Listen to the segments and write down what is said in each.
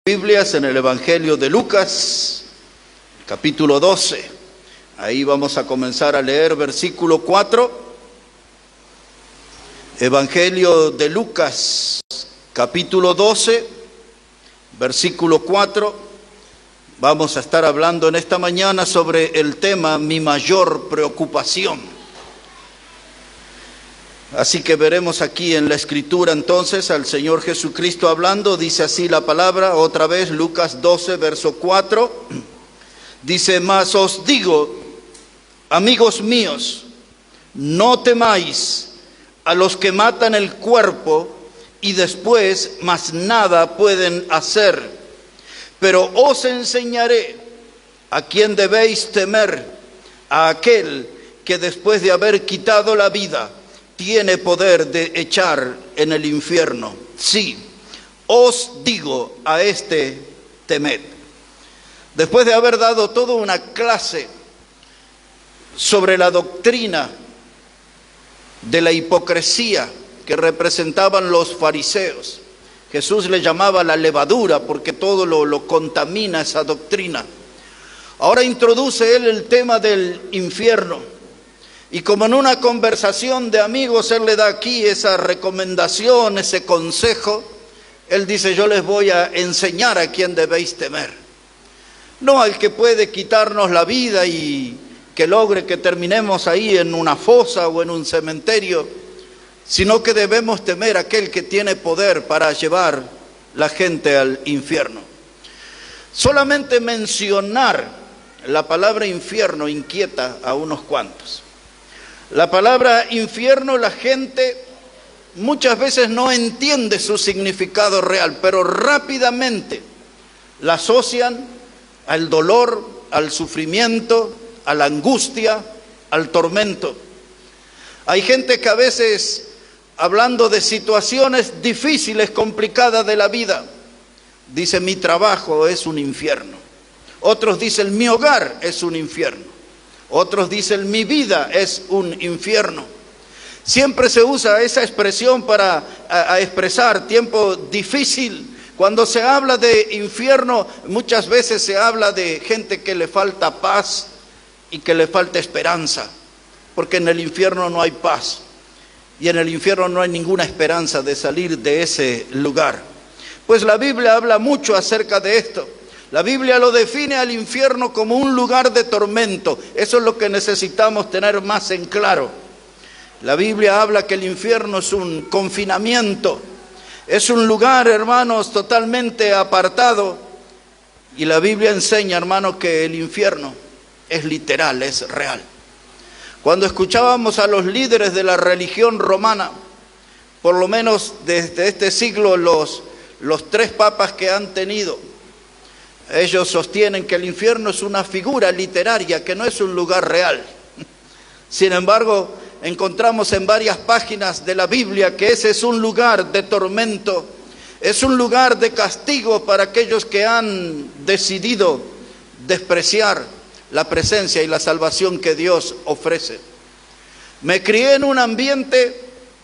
Biblias en el Evangelio de Lucas, capítulo 12. Ahí vamos a comenzar a leer versículo 4. Evangelio de Lucas, capítulo 12, versículo 4. Vamos a estar hablando en esta mañana sobre el tema mi mayor preocupación. Así que veremos aquí en la Escritura entonces al Señor Jesucristo hablando. Dice así la palabra, otra vez Lucas 12, verso 4. Dice, mas os digo, amigos míos, no temáis a los que matan el cuerpo y después más nada pueden hacer. Pero os enseñaré a quién debéis temer, a aquel que después de haber quitado la vida, tiene poder de echar en el infierno. Sí, os digo, a este temed. Después de haber dado toda una clase sobre la doctrina de la hipocresía que representaban los fariseos, Jesús le llamaba la levadura porque todo lo contamina esa doctrina. Ahora introduce él el tema del infierno. Y como en una conversación de amigos, él le da aquí esa recomendación, ese consejo. Él dice, yo les voy a enseñar a quién debéis temer. No al que puede quitarnos la vida y que logre que terminemos ahí en una fosa o en un cementerio, sino que debemos temer a aquel que tiene poder para llevar la gente al infierno. Solamente mencionar la palabra infierno inquieta a unos cuantos. La palabra infierno la gente muchas veces no entiende su significado real, pero rápidamente la asocian al dolor, al sufrimiento, a la angustia, al tormento. Hay gente que a veces, hablando de situaciones difíciles, complicadas de la vida, dice mi trabajo es un infierno. Otros dicen mi hogar es un infierno. Otros dicen, mi vida es un infierno. Siempre se usa esa expresión para expresar tiempo difícil. Cuando se habla de infierno, muchas veces se habla de gente que le falta paz y que le falta esperanza. Porque en el infierno no hay paz. Y en el infierno no hay ninguna esperanza de salir de ese lugar. Pues la Biblia habla mucho acerca de esto. La Biblia lo define al infierno como un lugar de tormento. Eso es lo que necesitamos tener más en claro. La Biblia habla que el infierno es un confinamiento. Es un lugar, hermanos, totalmente apartado. Y la Biblia enseña, hermanos, que el infierno es literal, es real. Cuando escuchábamos a los líderes de la religión romana, por lo menos desde este siglo, los 3 papas que han tenido, ellos sostienen que el infierno es una figura literaria, que no es un lugar real. Sin embargo, encontramos en varias páginas de la Biblia que ese es un lugar de tormento, es un lugar de castigo para aquellos que han decidido despreciar la presencia y la salvación que Dios ofrece. Me crié en un ambiente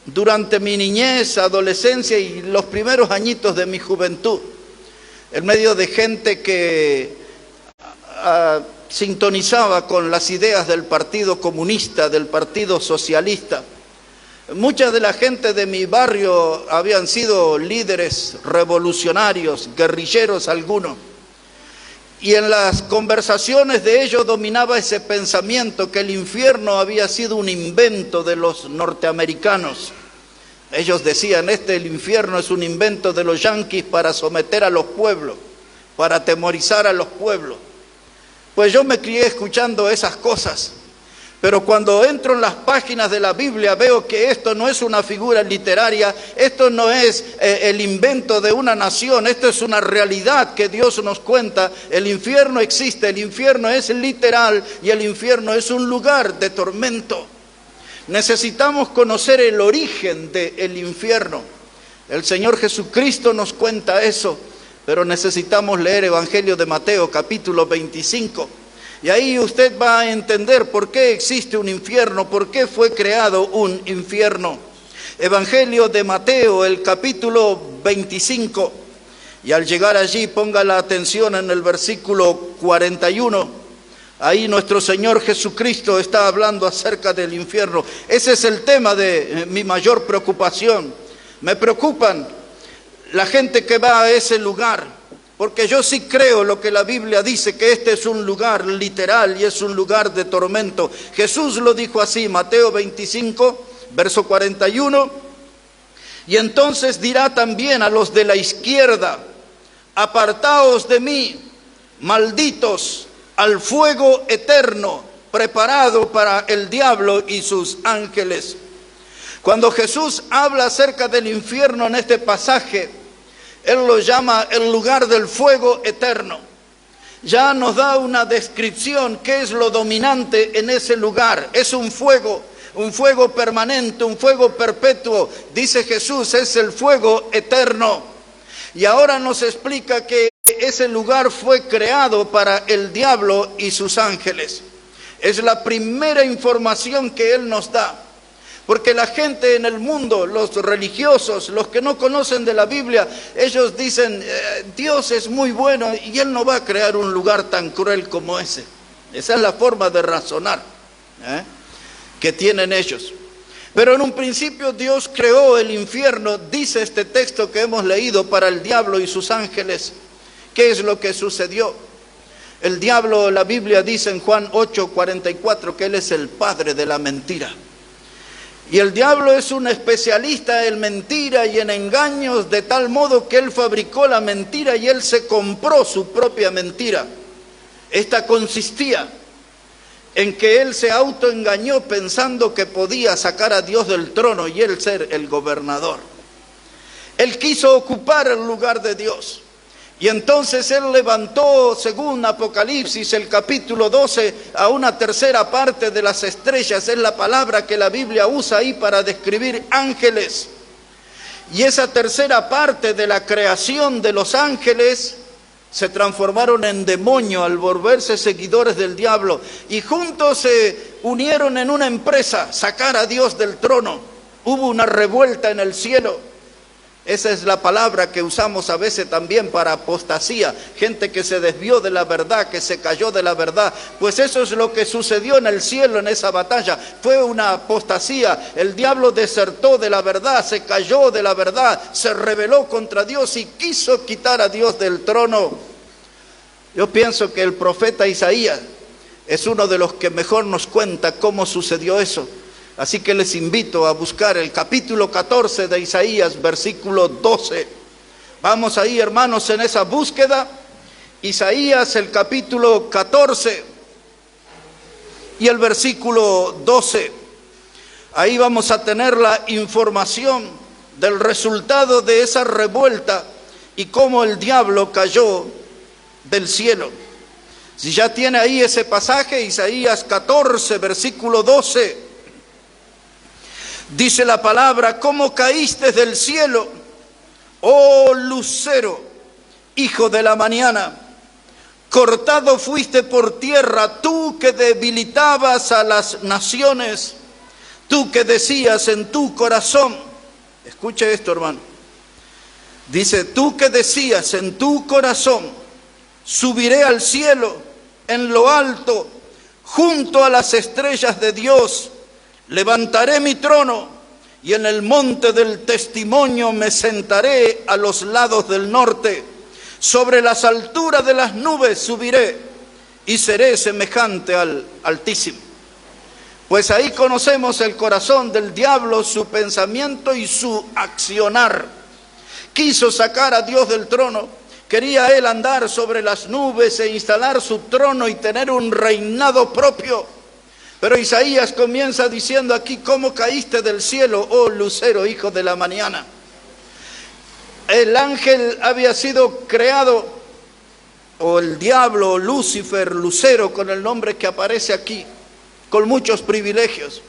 durante mi niñez, adolescencia y los primeros añitos de mi juventud, en medio de gente que sintonizaba con las ideas del Partido Comunista, del Partido Socialista. Mucha de la gente de mi barrio habían sido líderes revolucionarios, guerrilleros algunos. Y en las conversaciones de ellos dominaba ese pensamiento que el infierno había sido un invento de los norteamericanos. Ellos decían, el infierno es un invento de los yanquis para someter a los pueblos, para atemorizar a los pueblos. Pues yo me crié escuchando esas cosas, pero cuando entro en las páginas de la Biblia veo que esto no es una figura literaria, esto no es el invento de una nación, esto es una realidad que Dios nos cuenta. El infierno existe, el infierno es literal y el infierno es un lugar de tormento. Necesitamos conocer el origen del infierno. El Señor Jesucristo nos cuenta eso, pero necesitamos leer Evangelio de Mateo, capítulo 25. Y ahí usted va a entender por qué existe un infierno, por qué fue creado un infierno. Evangelio de Mateo, el capítulo 25. Y al llegar allí, ponga la atención en el versículo 41. Ahí nuestro Señor Jesucristo está hablando acerca del infierno. Ese es el tema de mi mayor preocupación. Me preocupan la gente que va a ese lugar, porque yo sí creo lo que la Biblia dice, que este es un lugar literal y es un lugar de tormento. Jesús lo dijo así, Mateo 25, verso 41. Y entonces dirá también a los de la izquierda: apartaos de mí, malditos, al fuego eterno, preparado para el diablo y sus ángeles. Cuando Jesús habla acerca del infierno en este pasaje, Él lo llama el lugar del fuego eterno. Ya nos da una descripción, qué es lo dominante en ese lugar. Es un fuego permanente, un fuego perpetuo. Dice Jesús, es el fuego eterno. Y ahora nos explica que ese lugar fue creado para el diablo y sus ángeles. Es la primera información que Él nos da. Porque la gente en el mundo, los religiosos, los que no conocen de la Biblia, ellos dicen, Dios es muy bueno y Él no va a crear un lugar tan cruel como ese. Esa es la forma de razonar que tienen ellos. Pero en un principio Dios creó el infierno, dice este texto que hemos leído, para el diablo y sus ángeles. ¿Qué es lo que sucedió? El diablo, la Biblia dice en Juan 8:44 que él es el padre de la mentira. Y el diablo es un especialista en mentira y en engaños, de tal modo que él fabricó la mentira y él se compró su propia mentira. Esta consistía en que él se autoengañó pensando que podía sacar a Dios del trono y él ser el gobernador. Él quiso ocupar el lugar de Dios. Y entonces él levantó, según Apocalipsis, el capítulo 12, a una tercera parte de las estrellas. Es la palabra que la Biblia usa ahí para describir ángeles. Y esa tercera parte de la creación de los ángeles se transformaron en demonio al volverse seguidores del diablo. Y juntos se unieron en una empresa, sacar a Dios del trono. Hubo una revuelta en el cielo. Esa es la palabra que usamos a veces también para apostasía, gente que se desvió de la verdad, que se cayó de la verdad. Pues eso es lo que sucedió en el cielo en esa batalla. Fue una apostasía, el diablo desertó de la verdad, se cayó de la verdad, se rebeló contra Dios y quiso quitar a Dios del trono. Yo pienso que el profeta Isaías es uno de los que mejor nos cuenta cómo sucedió eso. Así que les invito a buscar el capítulo 14 de Isaías, versículo 12. Vamos ahí, hermanos, en esa búsqueda. Isaías, el capítulo 14 y el versículo 12. Ahí vamos a tener la información del resultado de esa revuelta y cómo el diablo cayó del cielo. Si ya tiene ahí ese pasaje, Isaías 14, versículo 12. Dice la palabra: ¿cómo caíste del cielo, oh lucero, hijo de la mañana? Cortado fuiste por tierra, tú que debilitabas a las naciones, tú que decías en tu corazón. Escuche esto, hermano. Dice, tú que decías en tu corazón, subiré al cielo, en lo alto, junto a las estrellas de Dios. Levantaré mi trono y en el monte del testimonio me sentaré a los lados del norte. Sobre las alturas de las nubes subiré y seré semejante al Altísimo. Pues ahí conocemos el corazón del diablo, su pensamiento y su accionar. Quiso sacar a Dios del trono. Quería él andar sobre las nubes e instalar su trono y tener un reinado propio. Pero Isaías comienza diciendo aquí: ¿cómo caíste del cielo, oh lucero, hijo de la mañana? El ángel había sido creado, o el diablo, o Lucifer, lucero, con el nombre que aparece aquí, con muchos privilegios.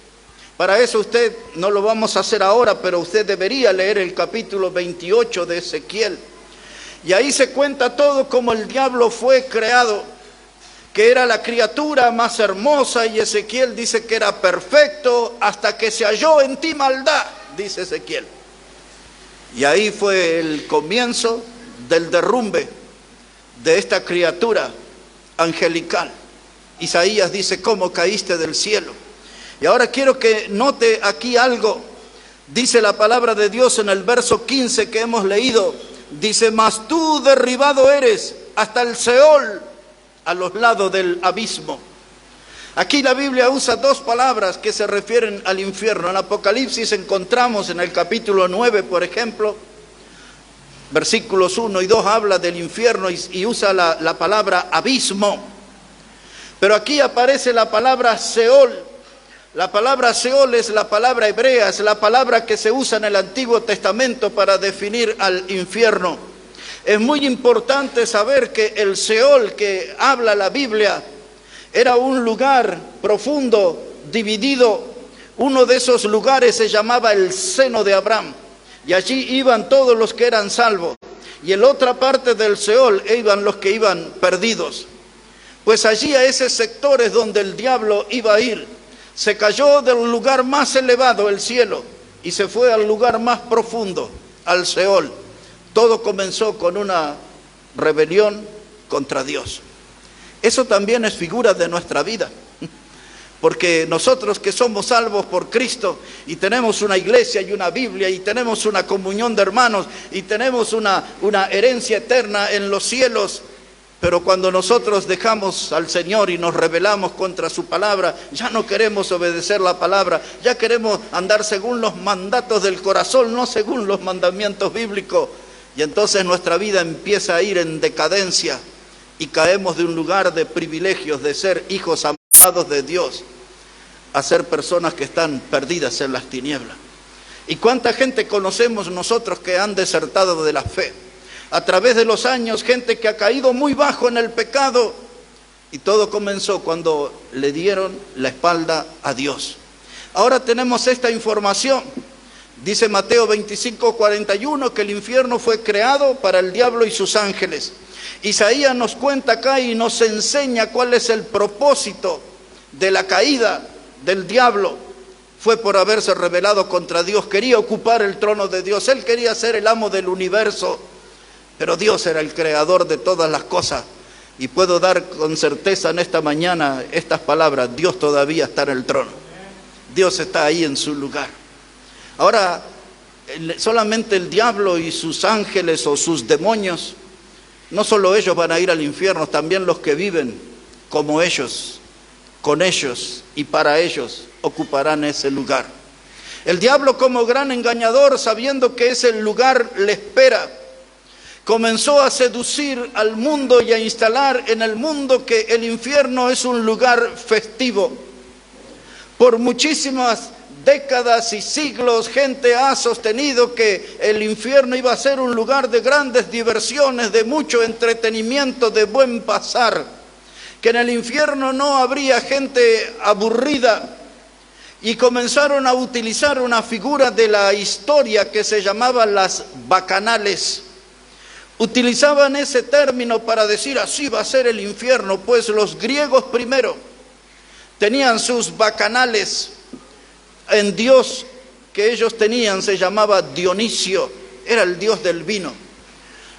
Para eso usted, no lo vamos a hacer ahora, pero usted debería leer el capítulo 28 de Ezequiel. Y ahí se cuenta todo cómo el diablo fue creado, que era la criatura más hermosa, y Ezequiel dice que era perfecto hasta que se halló en ti maldad, dice Ezequiel. Y ahí fue el comienzo del derrumbe de esta criatura angelical. Isaías dice, ¿cómo caíste del cielo? Y ahora quiero que note aquí algo. Dice la palabra de Dios en el verso 15 que hemos leído. Dice, mas tú derribado eres hasta el Seol, a los lados del abismo. Aquí la Biblia usa dos palabras que se refieren al infierno. En Apocalipsis encontramos en el capítulo 9, por ejemplo, versículos 1 y 2 habla del infierno y usa la palabra abismo. Pero aquí aparece la palabra Seol. La palabra Seol es la palabra hebrea, es la palabra que se usa en el Antiguo Testamento para definir al infierno. Es muy importante saber que el Seol que habla la Biblia era un lugar profundo, dividido. Uno de esos lugares se llamaba el seno de Abraham. Y allí iban todos los que eran salvos. Y en otra parte del Seol iban los que iban perdidos. Pues allí a ese sector es donde el diablo iba a ir. Se cayó del lugar más elevado, el cielo, y se fue al lugar más profundo, al Seol. Todo comenzó con una rebelión contra Dios. Eso también es figura de nuestra vida. Porque nosotros que somos salvos por Cristo y tenemos una iglesia y una Biblia y tenemos una comunión de hermanos y tenemos una herencia eterna en los cielos, pero cuando nosotros dejamos al Señor y nos rebelamos contra su palabra, ya no queremos obedecer la palabra, ya queremos andar según los mandatos del corazón, no según los mandamientos bíblicos. Y entonces nuestra vida empieza a ir en decadencia y caemos de un lugar de privilegios, de ser hijos amados de Dios, a ser personas que están perdidas en las tinieblas. ¿Y cuánta gente conocemos nosotros que han desertado de la fe? A través de los años, gente que ha caído muy bajo en el pecado, y todo comenzó cuando le dieron la espalda a Dios. Ahora tenemos esta información. Dice Mateo 25:41 que el infierno fue creado para el diablo y sus ángeles. Isaías nos cuenta acá y nos enseña cuál es el propósito de la caída del diablo. Fue por haberse rebelado contra Dios, quería ocupar el trono de Dios, él quería ser el amo del universo, pero Dios era el creador de todas las cosas. Y puedo dar con certeza en esta mañana estas palabras: Dios todavía está en el trono, Dios está ahí en su lugar. Ahora, solamente el diablo y sus ángeles o sus demonios, no solo ellos van a ir al infierno, también los que viven como ellos, con ellos y para ellos, ocuparán ese lugar. El diablo, como gran engañador, sabiendo que ese lugar le espera, comenzó a seducir al mundo y a instalar en el mundo que el infierno es un lugar festivo. Por muchísimas décadas y siglos, gente ha sostenido que el infierno iba a ser un lugar de grandes diversiones, de mucho entretenimiento, de buen pasar, que en el infierno no habría gente aburrida, y comenzaron a utilizar una figura de la historia que se llamaba las bacanales. Utilizaban ese término para decir así va a ser el infierno, pues los griegos primero tenían sus bacanales. En Dios que ellos tenían se llamaba Dionisio, era el dios del vino.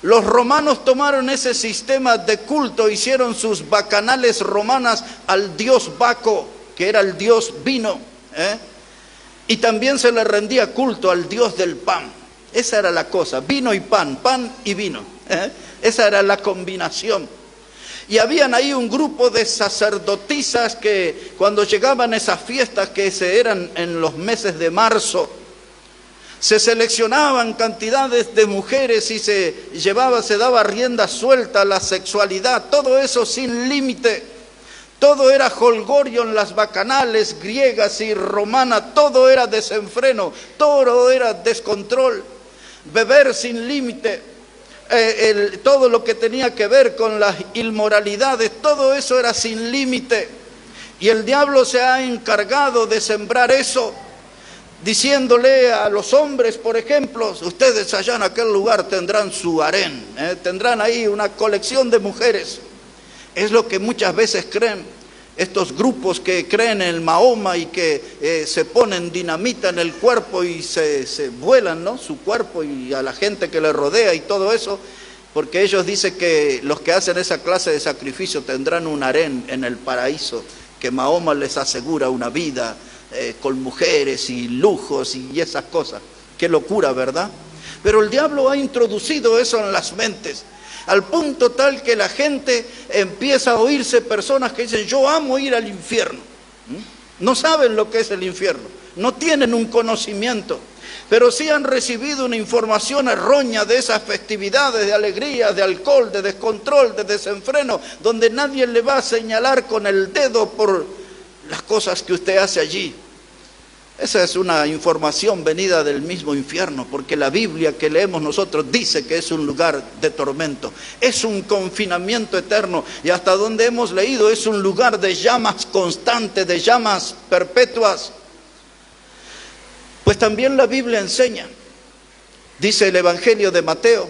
Los romanos tomaron ese sistema de culto, hicieron sus bacanales romanas al dios Baco, que era el dios vino, y también se le rendía culto al dios del pan. Esa era la cosa, vino y pan, pan y vino, esa era la combinación. Y habían ahí un grupo de sacerdotisas que cuando llegaban esas fiestas que se eran en los meses de marzo, se seleccionaban cantidades de mujeres y se daba rienda suelta a la sexualidad, todo eso sin límite. Todo era jolgorio en las bacanales griegas y romanas, todo era desenfreno, todo era descontrol, beber sin límite. Todo lo que tenía que ver con las inmoralidades, todo eso era sin límite. Y el diablo se ha encargado de sembrar eso, diciéndole a los hombres, por ejemplo, ustedes allá en aquel lugar tendrán su harén, tendrán ahí una colección de mujeres. Es lo que muchas veces creen estos grupos que creen en el Mahoma y que se ponen dinamita en el cuerpo y se vuelan, ¿no?, su cuerpo y a la gente que le rodea y todo eso. porque ellos dicen que los que hacen esa clase de sacrificio tendrán un harén en el paraíso, que Mahoma les asegura una vida con mujeres y lujos y esas cosas. Qué locura, ¿verdad? Pero el diablo ha introducido eso en las mentes, al punto tal que la gente empieza a oírse personas que dicen, yo amo ir al infierno. No saben lo que es el infierno, no tienen un conocimiento, pero sí han recibido una información errónea de esas festividades de alegría, de alcohol, de descontrol, de desenfreno, donde nadie le va a señalar con el dedo por las cosas que usted hace allí. Esa es una información venida del mismo infierno, porque la Biblia que leemos nosotros dice que es un lugar de tormento, es un confinamiento eterno, y hasta donde hemos leído es un lugar de llamas constantes, de llamas perpetuas. Pues también la Biblia enseña, dice el Evangelio de Mateo,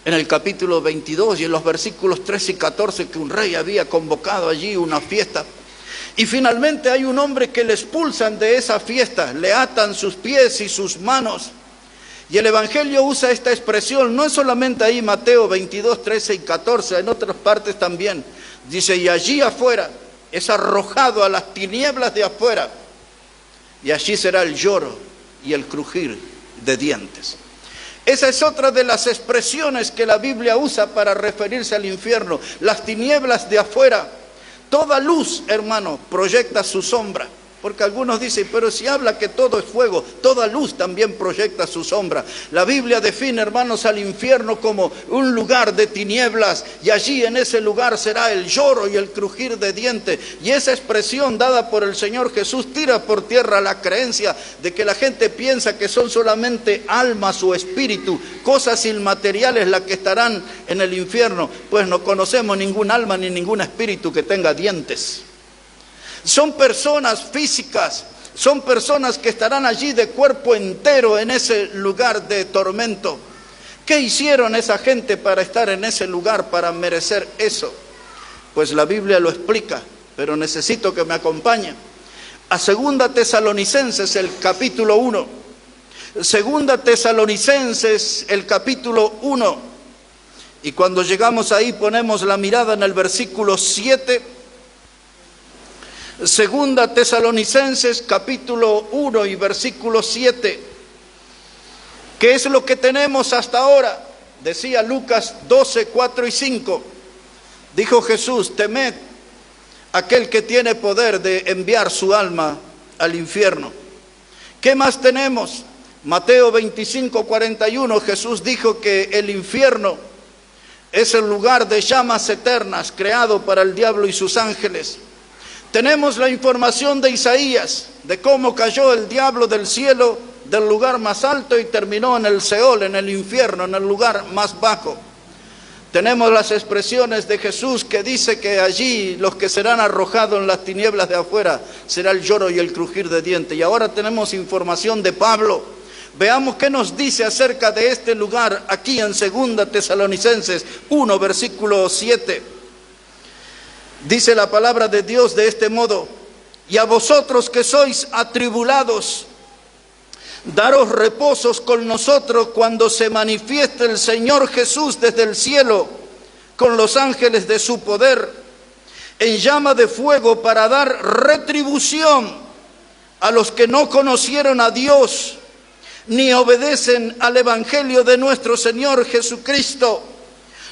en el capítulo 22 y en los versículos 13 y 14, que un rey había convocado allí una fiesta. Y finalmente hay un hombre que le expulsan de esa fiesta, le atan sus pies y sus manos. Y el Evangelio usa esta expresión, no es solamente ahí Mateo 22, 13 y 14, en otras partes también. Dice, y allí afuera, es arrojado a las tinieblas de afuera, y allí será el lloro y el crujir de dientes. Esa es otra de las expresiones que la Biblia usa para referirse al infierno, las tinieblas de afuera. Toda luz, hermano, proyecta su sombra, porque algunos dicen, pero si habla que todo es fuego, toda luz también proyecta su sombra. La Biblia define, hermanos, al infierno como un lugar de tinieblas, y allí en ese lugar será el lloro y el crujir de dientes. Y esa expresión dada por el Señor Jesús tira por tierra la creencia de que la gente piensa que son solamente almas o espíritu, cosas inmateriales las que estarán en el infierno, pues no conocemos ningún alma ni ningún espíritu que tenga dientes. Son personas físicas, son personas que estarán allí de cuerpo entero en ese lugar de tormento. ¿Qué hicieron esa gente para estar en ese lugar, para merecer eso? Pues la Biblia lo explica, pero necesito que me acompañen. A 2 Tesalonicenses, el capítulo 1. 2 Tesalonicenses, el capítulo 1. Y cuando llegamos ahí ponemos la mirada en el versículo 7. 2 Tesalonicenses capítulo 1 y versículo 7. ¿Qué es lo que tenemos hasta ahora? Decía Lucas 12, 4 y 5. Dijo Jesús, temed aquel que tiene poder de enviar su alma al infierno. ¿Qué más tenemos? Mateo 25, 41, Jesús dijo que el infierno es el lugar de llamas eternas creado para el diablo y sus ángeles. Tenemos la información de Isaías, de cómo cayó el diablo del cielo, del lugar más alto y terminó en el Seol, en el infierno, en el lugar más bajo. Tenemos las expresiones de Jesús que dice que allí los que serán arrojados en las tinieblas de afuera será el lloro y el crujir de dientes. Y ahora tenemos información de Pablo. Veamos qué nos dice acerca de este lugar aquí en 2 Tesalonicenses 1, versículo 7. Dice la palabra de Dios de este modo, y a vosotros que sois atribulados, daros reposos con nosotros cuando se manifieste el Señor Jesús desde el cielo con los ángeles de su poder, en llama de fuego para dar retribución a los que no conocieron a Dios, ni obedecen al Evangelio de nuestro Señor Jesucristo,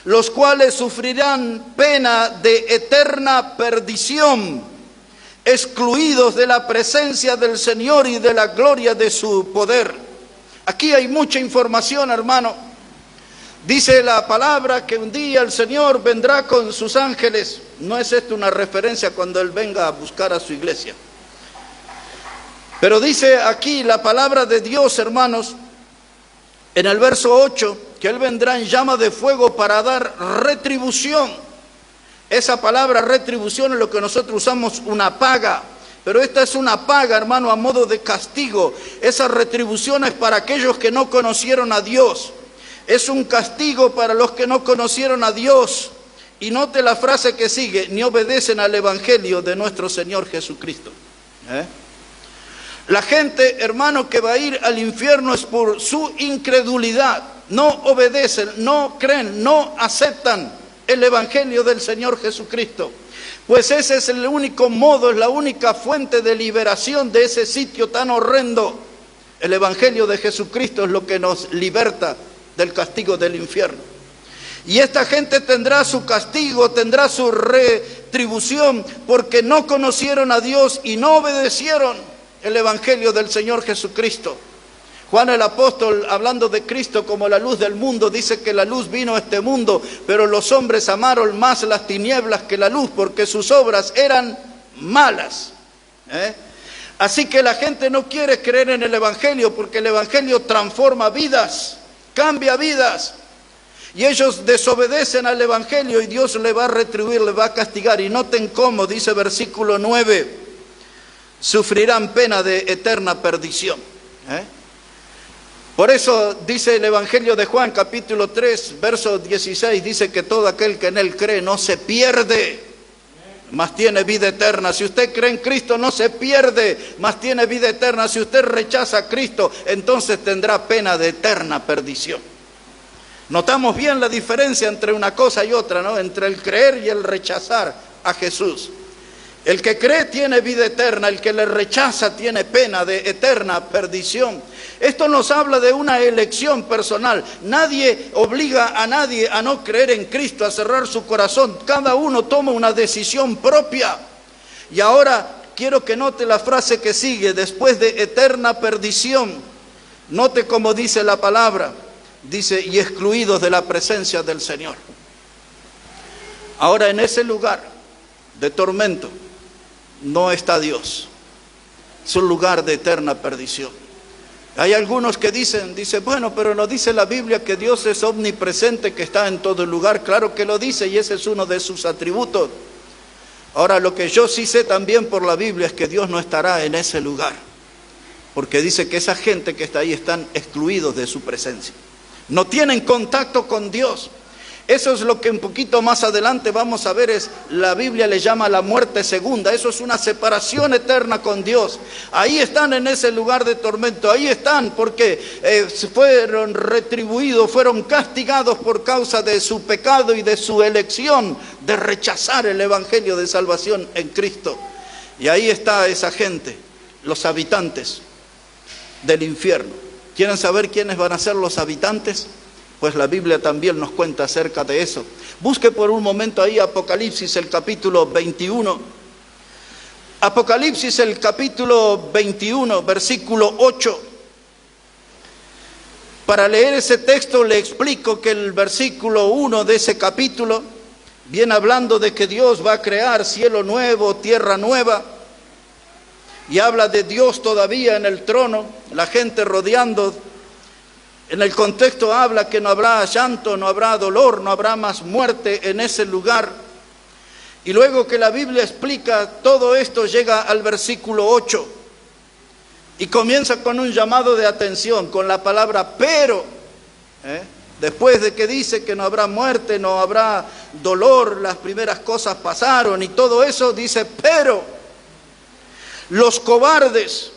los cuales sufrirán pena de eterna perdición, excluidos de la presencia del Señor y de la gloria de su poder. Aquí hay mucha información, hermano. Dice la palabra que un día el Señor vendrá con sus ángeles. No es esto una referencia cuando Él venga a buscar a su iglesia. Pero dice aquí la palabra de Dios, hermanos, en el verso 8, que Él vendrá en llama de fuego para dar retribución. Esa palabra retribución es lo que nosotros usamos, una paga. Pero esta es una paga, hermano, a modo de castigo. Esa retribución es para aquellos que no conocieron a Dios. Es un castigo para los que no conocieron a Dios. Y note la frase que sigue, ni obedecen al Evangelio de nuestro Señor Jesucristo. La gente, hermano, que va a ir al infierno es por su incredulidad. no obedecen, no creen, no aceptan el Evangelio del Señor Jesucristo. Pues ese es el único modo, es la única fuente de liberación de ese sitio tan horrendo. El Evangelio de Jesucristo es lo que nos liberta del castigo del infierno. Y esta gente tendrá su castigo, tendrá su retribución, porque no conocieron a Dios y no obedecieron el Evangelio del Señor Jesucristo. Juan el apóstol, hablando de Cristo como la luz del mundo, dice que la luz vino a este mundo, pero los hombres amaron más las tinieblas que la luz, porque sus obras eran malas. Así que la gente no quiere creer en el Evangelio, porque el Evangelio transforma vidas, cambia vidas. Y ellos desobedecen al Evangelio y Dios le va a retribuir, le va a castigar. Y noten cómo, dice versículo 9, sufrirán pena de eterna perdición. Por eso dice el Evangelio de Juan, capítulo 3, verso 16, dice que todo aquel que en él cree no se pierde, mas tiene vida eterna. Si usted cree en Cristo no se pierde, mas tiene vida eterna. Si usted rechaza a Cristo, entonces tendrá pena de eterna perdición. Notamos bien la diferencia entre una cosa y otra, ¿no? Entre el creer y el rechazar a Jesús. El que cree tiene vida eterna, el que le rechaza tiene pena de eterna perdición. Esto nos habla de una elección personal. Nadie obliga a nadie a no creer en Cristo, a cerrar su corazón. Cada uno toma una decisión propia. Y ahora quiero que note la frase que sigue, después de eterna perdición. Note cómo dice la palabra. Dice, y excluidos de la presencia del Señor. Ahora en ese lugar de tormento no está Dios. Es un lugar de eterna perdición. Hay algunos que dicen, bueno, pero no dice la Biblia que Dios es omnipresente, que está en todo lugar. Claro que lo dice y ese es uno de sus atributos. Ahora lo que yo sí sé también por la Biblia es que Dios no estará en ese lugar. Porque dice que esa gente que está ahí están excluidos de su presencia. No tienen contacto con Dios. Eso es lo que un poquito más adelante vamos a ver, la Biblia le llama la muerte segunda. Eso es una separación eterna con Dios. Ahí están en ese lugar de tormento, ahí están porque fueron retribuidos, fueron castigados por causa de su pecado y de su elección de rechazar el Evangelio de salvación en Cristo. Y ahí está esa gente, los habitantes del infierno. ¿Quieren saber quiénes van a ser los habitantes? Pues la Biblia también nos cuenta acerca de eso. Busque por un momento ahí Apocalipsis, el capítulo 21. Apocalipsis, el capítulo 21, versículo 8. Para leer ese texto le explico que el versículo 1 de ese capítulo viene hablando de que Dios va a crear cielo nuevo, tierra nueva. Y habla de Dios todavía en el trono, la gente rodeando. En el contexto habla que no habrá llanto, no habrá dolor, no habrá más muerte en ese lugar. Y luego que la Biblia explica todo esto, llega al versículo 8 y comienza con un llamado de atención, con la palabra pero. Después de que dice que no habrá muerte, no habrá dolor, las primeras cosas pasaron y todo eso, dice pero los cobardes,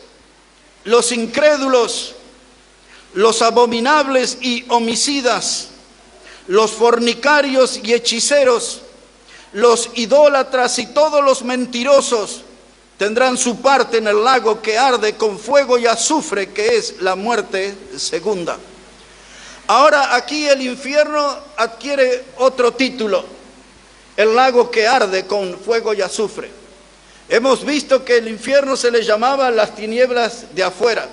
los incrédulos, los abominables y homicidas, los fornicarios y hechiceros, los idólatras y todos los mentirosos tendrán su parte en el lago que arde con fuego y azufre, que es la muerte segunda. Ahora aquí el infierno adquiere otro título, el lago que arde con fuego y azufre. Hemos visto que el infierno se le llamaba las tinieblas de afuera,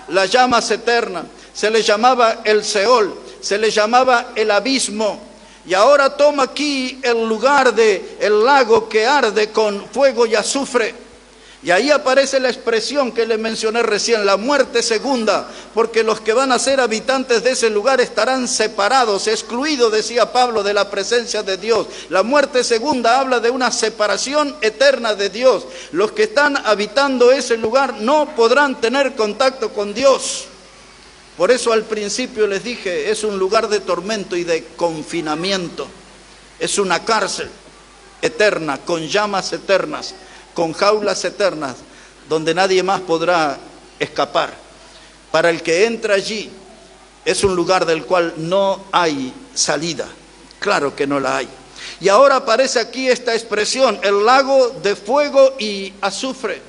las llamas eternas. Se le llamaba el Seol, se le llamaba el abismo. Y ahora toma aquí el lugar del lago que arde con fuego y azufre. Y ahí aparece la expresión que le mencioné recién, la muerte segunda, porque los que van a ser habitantes de ese lugar estarán separados, excluidos, decía Pablo, de la presencia de Dios. La muerte segunda habla de una separación eterna de Dios. Los que están habitando ese lugar no podrán tener contacto con Dios. Por eso al principio les dije, es un lugar de tormento y de confinamiento. Es una cárcel eterna, con llamas eternas, con jaulas eternas, donde nadie más podrá escapar. Para el que entra allí, Es un lugar del cual no hay salida. Claro que no la hay. Y ahora aparece aquí esta expresión, el lago de fuego y azufre.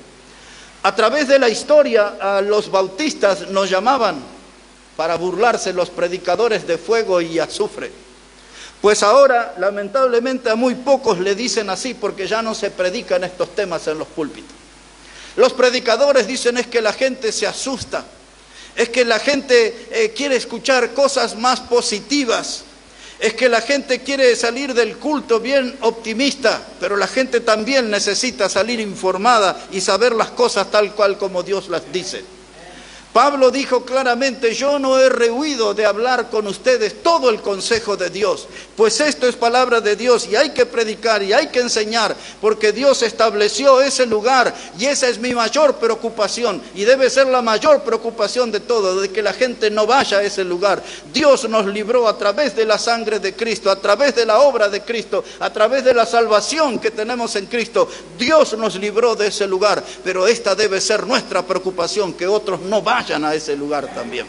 A través de la historia, a los bautistas nos llamaban, para burlarse, los predicadores de fuego y azufre. Pues ahora, lamentablemente, a muy pocos le dicen así, porque ya no se predican estos temas en los púlpitos. Los predicadores dicen es que la gente se asusta, es que la gente quiere escuchar cosas más positivas, es que la gente quiere salir del culto bien optimista, pero la gente también necesita salir informada y saber las cosas tal cual como Dios las dice. Pablo dijo claramente, yo no he rehuido de hablar con ustedes todo el consejo de Dios, pues esto es palabra de Dios y hay que predicar y hay que enseñar, porque Dios estableció ese lugar y esa es mi mayor preocupación y debe ser la mayor preocupación de todo, de que la gente no vaya a ese lugar. Dios nos libró a través de la sangre de Cristo, a través de la obra de Cristo, a través de la salvación que tenemos en Cristo. Dios nos libró de ese lugar, pero esta debe ser nuestra preocupación, que otros no vayan a ese lugar también.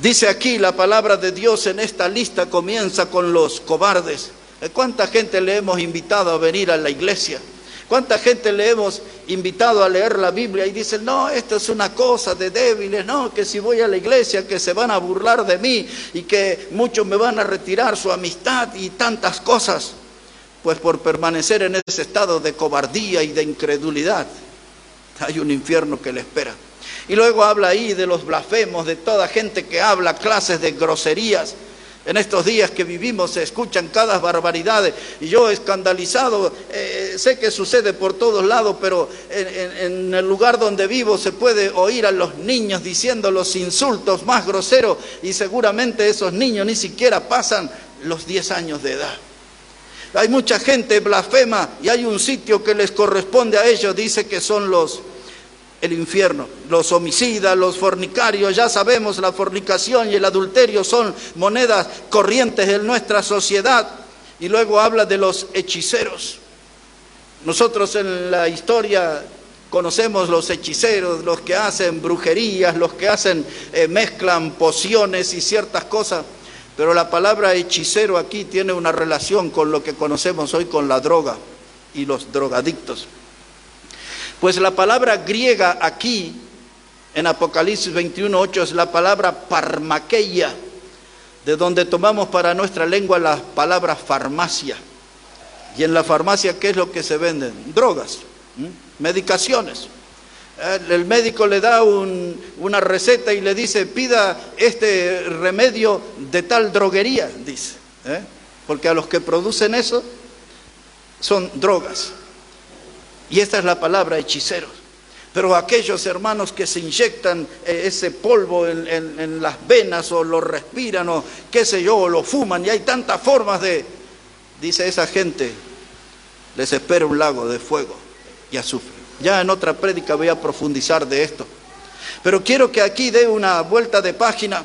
Dice aquí la palabra de Dios en esta lista, comienza con los cobardes. ¿Cuánta gente le hemos invitado a venir a la iglesia? ¿Cuánta gente le hemos invitado a leer la Biblia y dicen, no, esto es una cosa de débiles, no, que si voy a la iglesia que se van a burlar de mí y que muchos me van a retirar su amistad y tantas cosas? Pues por permanecer en ese estado de cobardía y de incredulidad, hay un infierno que le espera. Y luego habla ahí de los blasfemos, de toda gente que habla clases de groserías. En estos días que vivimos se escuchan cada barbaridad. Y yo escandalizado, sé que sucede por todos lados, pero en el lugar donde vivo se puede oír a los niños diciendo los insultos más groseros. Y seguramente esos niños ni siquiera pasan los 10 años de edad. Hay mucha gente blasfema y hay un sitio que les corresponde a ellos, dice que son el infierno, los homicidas, los fornicarios. Ya sabemos, la fornicación y el adulterio son monedas corrientes en nuestra sociedad. Y luego habla de los hechiceros. Nosotros en la historia conocemos los hechiceros, los que hacen brujerías, los que mezclan pociones y ciertas cosas. Pero la palabra hechicero aquí tiene una relación con lo que conocemos hoy con la droga y los drogadictos. Pues la palabra griega aquí, en Apocalipsis 21:8, es la palabra parmakeia, de donde tomamos para nuestra lengua la palabra farmacia. Y en la farmacia, ¿qué es lo que se venden? Drogas, medicaciones. El médico le da una receta y le dice, pida este remedio de tal droguería, dice. Porque a los que producen eso son drogas. Y esta es la palabra hechiceros. Pero aquellos hermanos que se inyectan ese polvo en las venas o lo respiran o qué sé yo, o lo fuman, y hay tantas formas dice esa gente, les espera un lago de fuego y azufre. Ya en otra prédica voy a profundizar de esto. Pero quiero que aquí dé una vuelta de página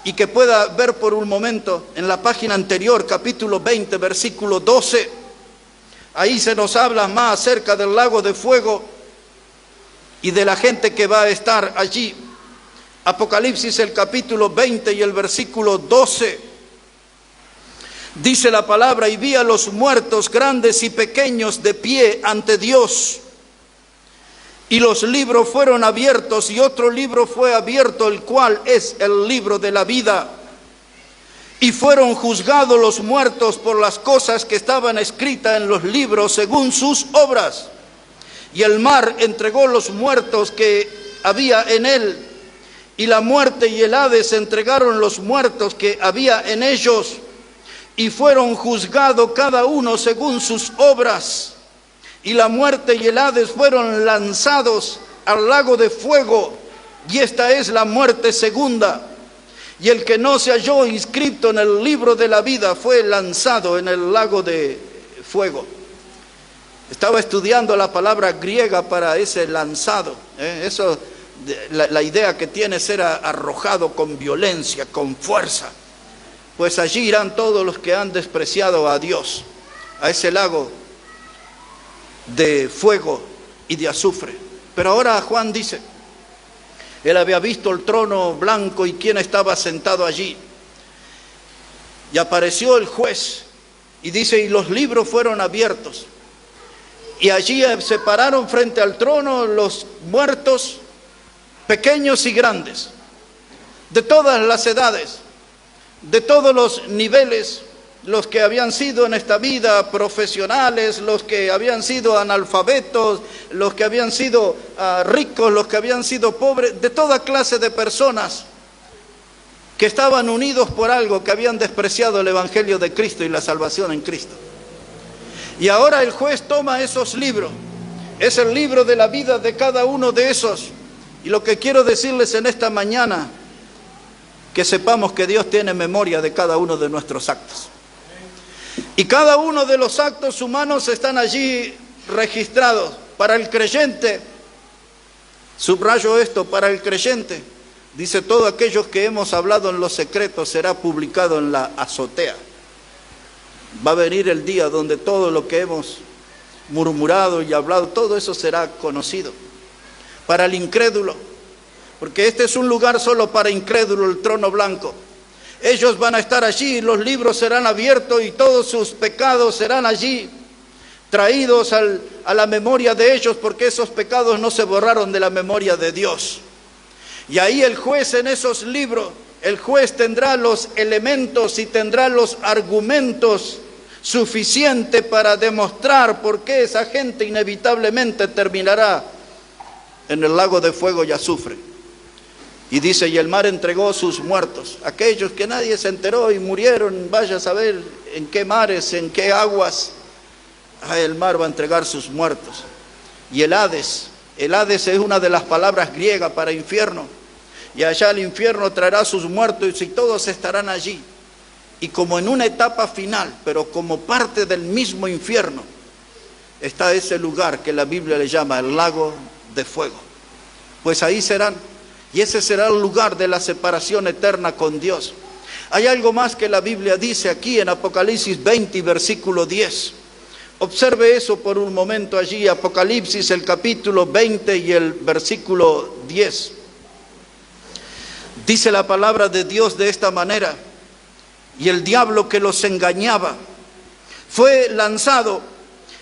y que pueda ver por un momento en la página anterior, capítulo 20, versículo 12. Ahí se nos habla más acerca del lago de fuego y de la gente que va a estar allí. Apocalipsis, el capítulo 20 y el versículo 12. Dice la palabra, y vi a los muertos grandes y pequeños de pie ante Dios. Y los libros fueron abiertos y otro libro fue abierto, el cual es el libro de la vida. Y fueron juzgados los muertos por las cosas que estaban escritas en los libros según sus obras. Y el mar entregó los muertos que había en él. Y la muerte y el Hades entregaron los muertos que había en ellos. Y fueron juzgados cada uno según sus obras. Y la muerte y el Hades fueron lanzados al lago de fuego. Y esta es la muerte segunda. Y el que no se halló inscrito en el libro de la vida fue lanzado en el lago de fuego. Estaba estudiando la palabra griega para ese lanzado. Eso, la idea que tiene es ser arrojado con violencia, con fuerza. Pues allí irán todos los que han despreciado a Dios, a ese lago de fuego y de azufre. Pero ahora Juan dice, Él había visto el trono blanco y quién estaba sentado allí. Y apareció el juez y dice, y los libros fueron abiertos. Y allí se pararon frente al trono los muertos, pequeños y grandes, de todas las edades, de todos los niveles, los que habían sido en esta vida profesionales, los que habían sido analfabetos, los que habían sido ricos, los que habían sido pobres, de toda clase de personas que estaban unidos por algo, que habían despreciado el Evangelio de Cristo y la salvación en Cristo. Y ahora el juez toma esos libros, es el libro de la vida de cada uno de esos. Y lo que quiero decirles en esta mañana, que sepamos que Dios tiene memoria de cada uno de nuestros actos. Y cada uno de los actos humanos están allí registrados. Para el creyente, subrayo esto, para el creyente, dice, todo aquello que hemos hablado en los secretos será publicado en la azotea. Va a venir el día donde todo lo que hemos murmurado y hablado, todo eso será conocido. Para el incrédulo, porque este es un lugar solo para incrédulo, el trono blanco. Ellos van a estar allí, los libros serán abiertos y todos sus pecados serán allí traídos a la memoria de ellos, porque esos pecados no se borraron de la memoria de Dios. Y ahí el juez, en esos libros, el juez tendrá los elementos y tendrá los argumentos suficientes para demostrar por qué esa gente inevitablemente terminará en el lago de fuego y azufre. Y dice, y el mar entregó sus muertos, aquellos que nadie se enteró y murieron, vaya a saber en qué mares, en qué aguas. El mar va a entregar sus muertos. Y el Hades es una de las palabras griegas para infierno. Y allá el infierno traerá sus muertos y todos estarán allí. Y como en una etapa final, pero como parte del mismo infierno, está ese lugar que la Biblia le llama el lago de fuego. Pues ahí serán. Y ese será el lugar de la separación eterna con Dios. Hay algo más que la Biblia dice aquí en Apocalipsis 20, versículo 10. Observe eso por un momento allí, Apocalipsis el capítulo 20 y el versículo 10. Dice la palabra de Dios de esta manera: y el diablo que los engañaba fue lanzado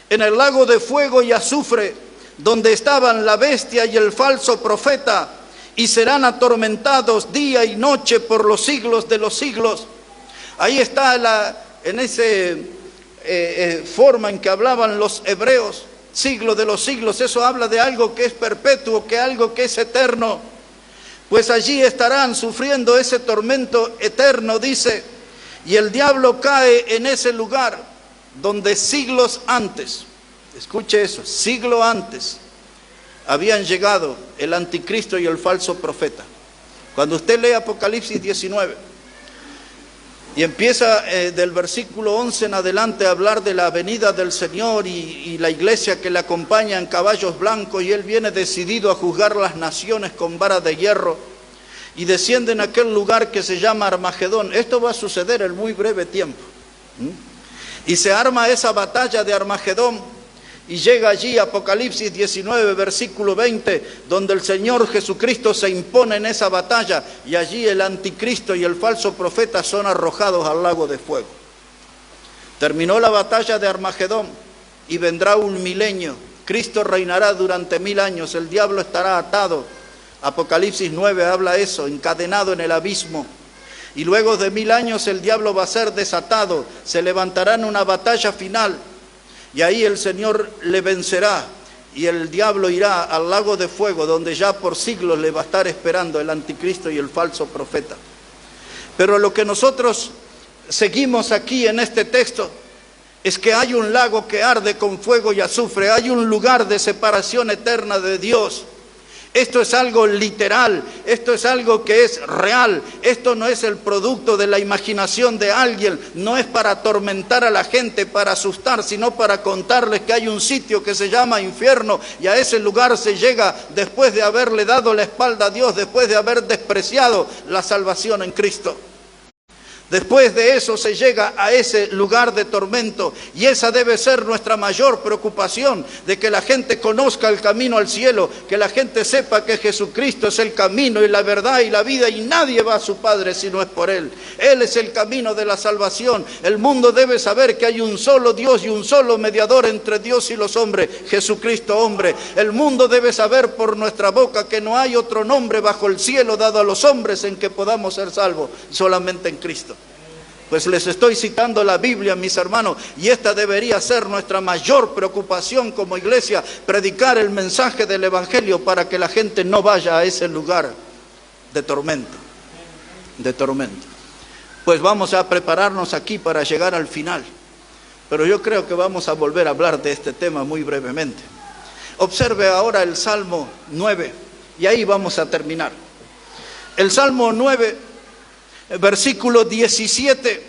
en el lago de fuego y azufre, donde estaban la bestia y el falso profeta, y serán atormentados día y noche por los siglos de los siglos. Ahí está en ese forma en que hablaban los hebreos, siglo de los siglos. Eso habla de algo que es perpetuo, que algo que es eterno. Pues allí estarán sufriendo ese tormento eterno, dice. Y el diablo cae en ese lugar donde siglos antes, escuche eso, siglo antes, habían llegado el anticristo y el falso profeta. Cuando usted lee Apocalipsis 19 y empieza del versículo 11 en adelante a hablar de la venida del Señor y la iglesia que le acompaña en caballos blancos, y Él viene decidido a juzgar las naciones con vara de hierro, y desciende en aquel lugar que se llama Armagedón. Esto va a suceder en muy breve tiempo. Y se arma esa batalla de Armagedón. Y llega allí Apocalipsis 19, versículo 20, donde el Señor Jesucristo se impone en esa batalla, y allí el anticristo y el falso profeta son arrojados al lago de fuego. Terminó la batalla de Armagedón y vendrá un milenio. Cristo reinará durante 1000 años, el diablo estará atado. Apocalipsis 9 habla eso, encadenado en el abismo. Y luego de 1000 años el diablo va a ser desatado, se levantará en una batalla final. Y ahí el Señor le vencerá y el diablo irá al lago de fuego, donde ya por siglos le va a estar esperando el anticristo y el falso profeta. Pero lo que nosotros seguimos aquí en este texto es que hay un lago que arde con fuego y azufre, hay un lugar de separación eterna de Dios. Esto es algo literal, esto es algo que es real, esto no es el producto de la imaginación de alguien, no es para atormentar a la gente, para asustar, sino para contarles que hay un sitio que se llama infierno, y a ese lugar se llega después de haberle dado la espalda a Dios, después de haber despreciado la salvación en Cristo. Después de eso se llega a ese lugar de tormento, y esa debe ser nuestra mayor preocupación, de que la gente conozca el camino al cielo, que la gente sepa que Jesucristo es el camino y la verdad y la vida, y nadie va a su Padre si no es por Él. Él es el camino de la salvación. El mundo debe saber que hay un solo Dios y un solo mediador entre Dios y los hombres, Jesucristo hombre. El mundo debe saber por nuestra boca que no hay otro nombre bajo el cielo dado a los hombres en que podamos ser salvos, solamente en Cristo. Pues les estoy citando la Biblia, mis hermanos, y esta debería ser nuestra mayor preocupación como iglesia, predicar el mensaje del Evangelio para que la gente no vaya a ese lugar de tormento, Pues vamos a prepararnos aquí para llegar al final, pero yo creo que vamos a volver a hablar de este tema muy brevemente. Observe ahora el Salmo 9, y ahí vamos a terminar. El Salmo 9, versículo 17,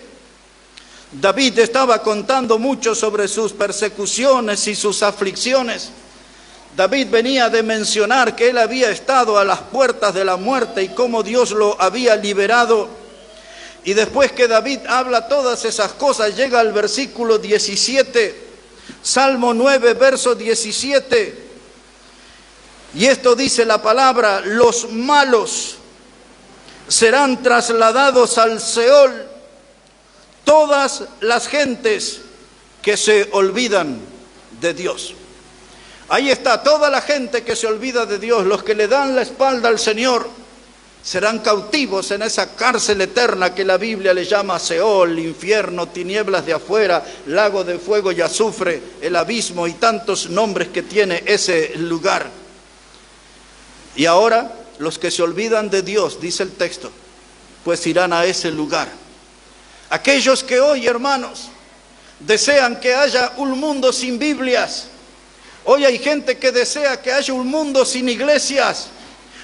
David estaba contando mucho sobre sus persecuciones y sus aflicciones. David venía de mencionar que él había estado a las puertas de la muerte y cómo Dios lo había liberado. Y después que David habla todas esas cosas, llega al versículo 17, Salmo 9, verso 17, y esto dice la palabra: los malos serán trasladados al Seol, todas las gentes que se olvidan de Dios. Ahí está, toda la gente que se olvida de Dios, los que le dan la espalda al Señor, serán cautivos en esa cárcel eterna que la Biblia le llama Seol, infierno, tinieblas de afuera, lago de fuego y azufre, el abismo y tantos nombres que tiene ese lugar. Y ahora los que se olvidan de Dios, dice el texto, pues irán a ese lugar. Aquellos que hoy, hermanos, desean que haya un mundo sin Biblias. Hoy hay gente que desea que haya un mundo sin iglesias.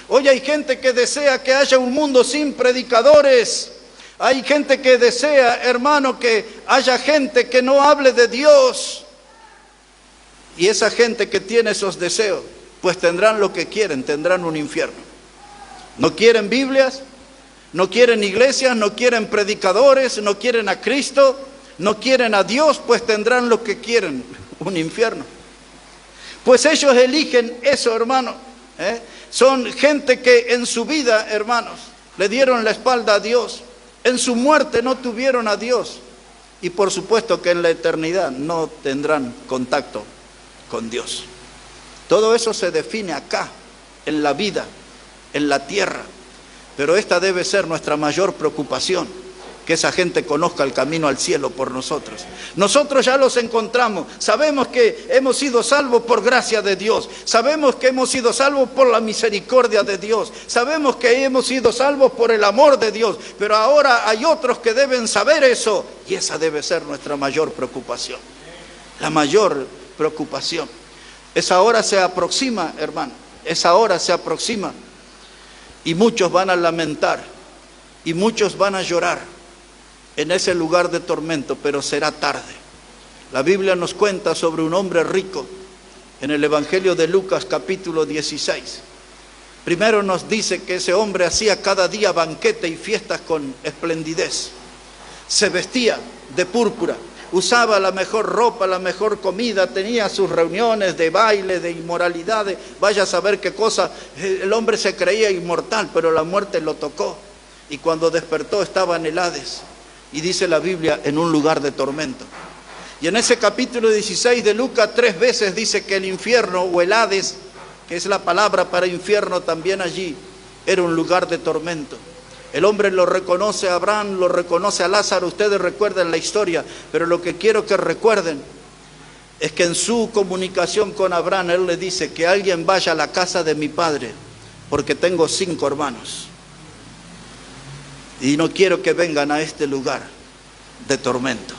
Hoy hay gente que desea que haya un mundo sin predicadores. Hay gente que desea, hermano, que haya gente que no hable de Dios. Y esa gente que tiene esos deseos, pues tendrán lo que quieren, tendrán un infierno. No quieren Biblias, no quieren iglesias, no quieren predicadores, no quieren a Cristo, no quieren a Dios, pues tendrán lo que quieren, un infierno. Pues ellos eligen eso, hermano. Son gente que en su vida, hermanos, le dieron la espalda a Dios. En su muerte no tuvieron a Dios. Y por supuesto que en la eternidad no tendrán contacto con Dios. Todo eso se define acá, en la vida, en la tierra. Pero esta debe ser nuestra mayor preocupación, que esa gente conozca el camino al cielo por nosotros. Nosotros ya los encontramos, sabemos que hemos sido salvos por gracia de Dios, sabemos que hemos sido salvos por la misericordia de Dios, sabemos que hemos sido salvos por el amor de Dios, pero ahora hay otros que deben saber eso, y esa debe ser nuestra mayor preocupación, la mayor preocupación. Esa hora se aproxima, hermano, esa hora se aproxima, y muchos van a lamentar, y muchos van a llorar en ese lugar de tormento, pero será tarde. La Biblia nos cuenta sobre un hombre rico en el Evangelio de Lucas capítulo 16. Primero nos dice que ese hombre hacía cada día banquete y fiestas con esplendidez. Se vestía de púrpura, usaba la mejor ropa, la mejor comida, tenía sus reuniones de baile, de inmoralidades, vaya a saber qué cosa. El hombre se creía inmortal, pero la muerte lo tocó. Y cuando despertó estaba en el Hades. Y dice la Biblia, en un lugar de tormento. Y en ese capítulo 16 de Lucas 3 veces dice que el infierno o el Hades, que es la palabra para infierno también allí, era un lugar de tormento. El hombre lo reconoce a Abraham, lo reconoce a Lázaro, ustedes recuerdan la historia, pero lo que quiero que recuerden es que en su comunicación con Abraham, él le dice que alguien vaya a la casa de mi padre, porque tengo 5 hermanos. Y no quiero que vengan a este lugar de tormento.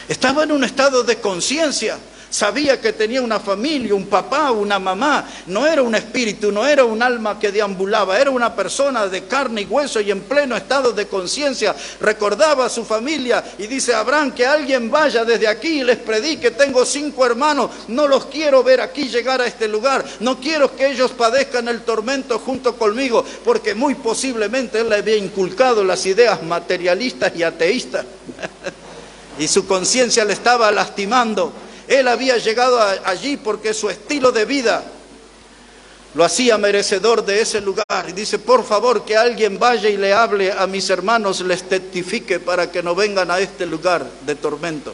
Estaba en un estado de conciencia, Sabía que tenía una familia, un papá, una mamá. No era un espíritu, no era un alma que deambulaba. Era una persona de carne y hueso y en pleno estado de conciencia. Recordaba a su familia y dice: Abraham, que alguien vaya desde aquí y les predique. Tengo 5 hermanos, no los quiero ver aquí llegar a este lugar. No quiero que ellos padezcan el tormento junto conmigo, porque muy posiblemente él le había inculcado las ideas materialistas y ateístas. Y su conciencia le estaba lastimando. Él había llegado allí porque su estilo de vida lo hacía merecedor de ese lugar. Y dice: por favor, que alguien vaya y le hable a mis hermanos, les testifique para que no vengan a este lugar de tormento.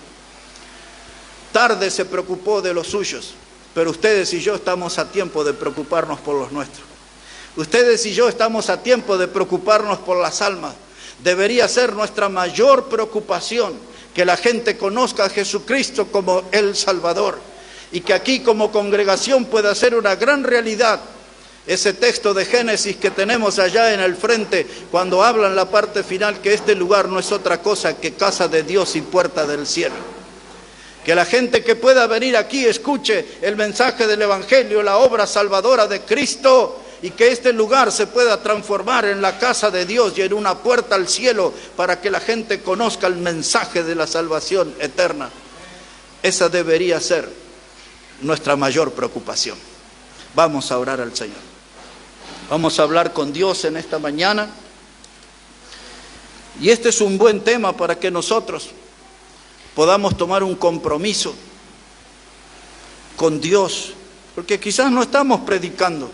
Tarde se preocupó de los suyos, pero ustedes y yo estamos a tiempo de preocuparnos por los nuestros. Ustedes y yo estamos a tiempo de preocuparnos por las almas. Debería ser nuestra mayor preocupación que la gente conozca a Jesucristo como el Salvador, y que aquí como congregación pueda ser una gran realidad ese texto de Génesis que tenemos allá en el frente, cuando habla en la parte final que este lugar no es otra cosa que casa de Dios y puerta del cielo. Que la gente que pueda venir aquí escuche el mensaje del Evangelio, la obra salvadora de Cristo, y que este lugar se pueda transformar en la casa de Dios y en una puerta al cielo para que la gente conozca el mensaje de la salvación eterna. Esa debería ser nuestra mayor preocupación. Vamos a orar al Señor. Vamos a hablar con Dios en esta mañana. Y este es un buen tema para que nosotros podamos tomar un compromiso con Dios, porque quizás no estamos predicando.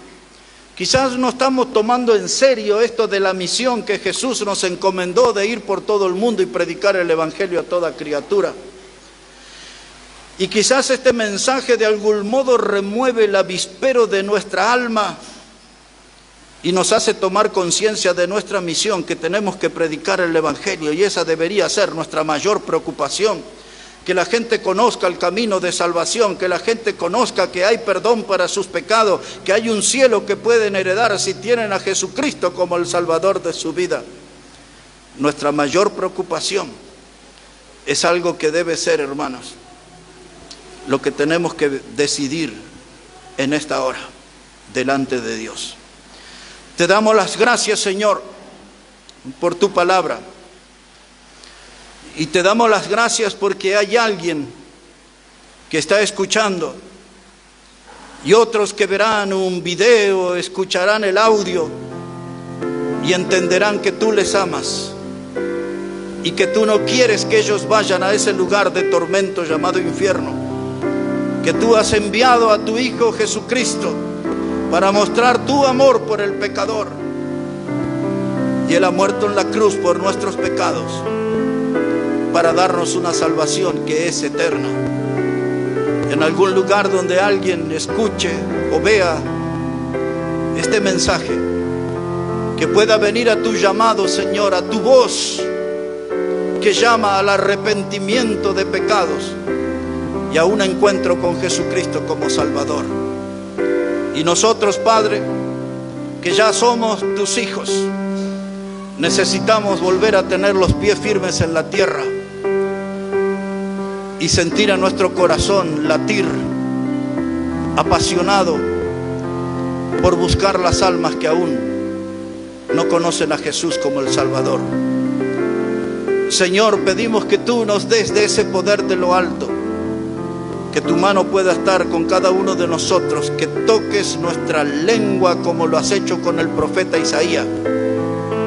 Quizás no estamos tomando en serio esto de la misión que Jesús nos encomendó de ir por todo el mundo y predicar el Evangelio a toda criatura. Y quizás este mensaje de algún modo remueve el avispero de nuestra alma y nos hace tomar conciencia de nuestra misión, que tenemos que predicar el Evangelio, y esa debería ser nuestra mayor preocupación. Que la gente conozca el camino de salvación, que la gente conozca que hay perdón para sus pecados, que hay un cielo que pueden heredar si tienen a Jesucristo como el Salvador de su vida. Nuestra mayor preocupación es algo que debe ser, hermanos, lo que tenemos que decidir en esta hora delante de Dios. Te damos las gracias, Señor, por tu palabra. Y te damos las gracias porque hay alguien que está escuchando y otros que verán un video, escucharán el audio y entenderán que tú les amas y que tú no quieres que ellos vayan a ese lugar de tormento llamado infierno, que tú has enviado a tu Hijo Jesucristo para mostrar tu amor por el pecador, y Él ha muerto en la cruz por nuestros pecados, para darnos una salvación que es eterna. En algún lugar donde alguien escuche o vea este mensaje, que pueda venir a tu llamado, Señor, a tu voz que llama al arrepentimiento de pecados y a un encuentro con Jesucristo como Salvador. Y nosotros, Padre, que ya somos tus hijos, necesitamos volver a tener los pies firmes en la tierra y sentir a nuestro corazón latir apasionado por buscar las almas que aún no conocen a Jesús como el Salvador. Señor, pedimos que tú nos des de ese poder de lo alto, que tu mano pueda estar con cada uno de nosotros, que toques nuestra lengua como lo has hecho con el profeta Isaías,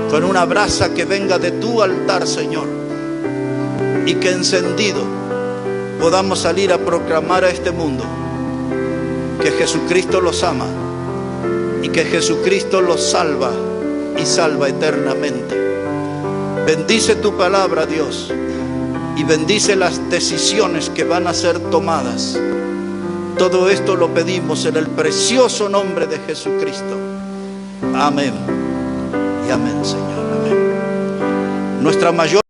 con una brasa que venga de tu altar, Señor, y que encendido podamos salir a proclamar a este mundo que Jesucristo los ama y que Jesucristo los salva y salva eternamente. Bendice tu palabra, Dios, y bendice las decisiones que van a ser tomadas. Todo esto lo pedimos en el precioso nombre de Jesucristo. Amén y amén, Señor. Amén. Nuestra mayor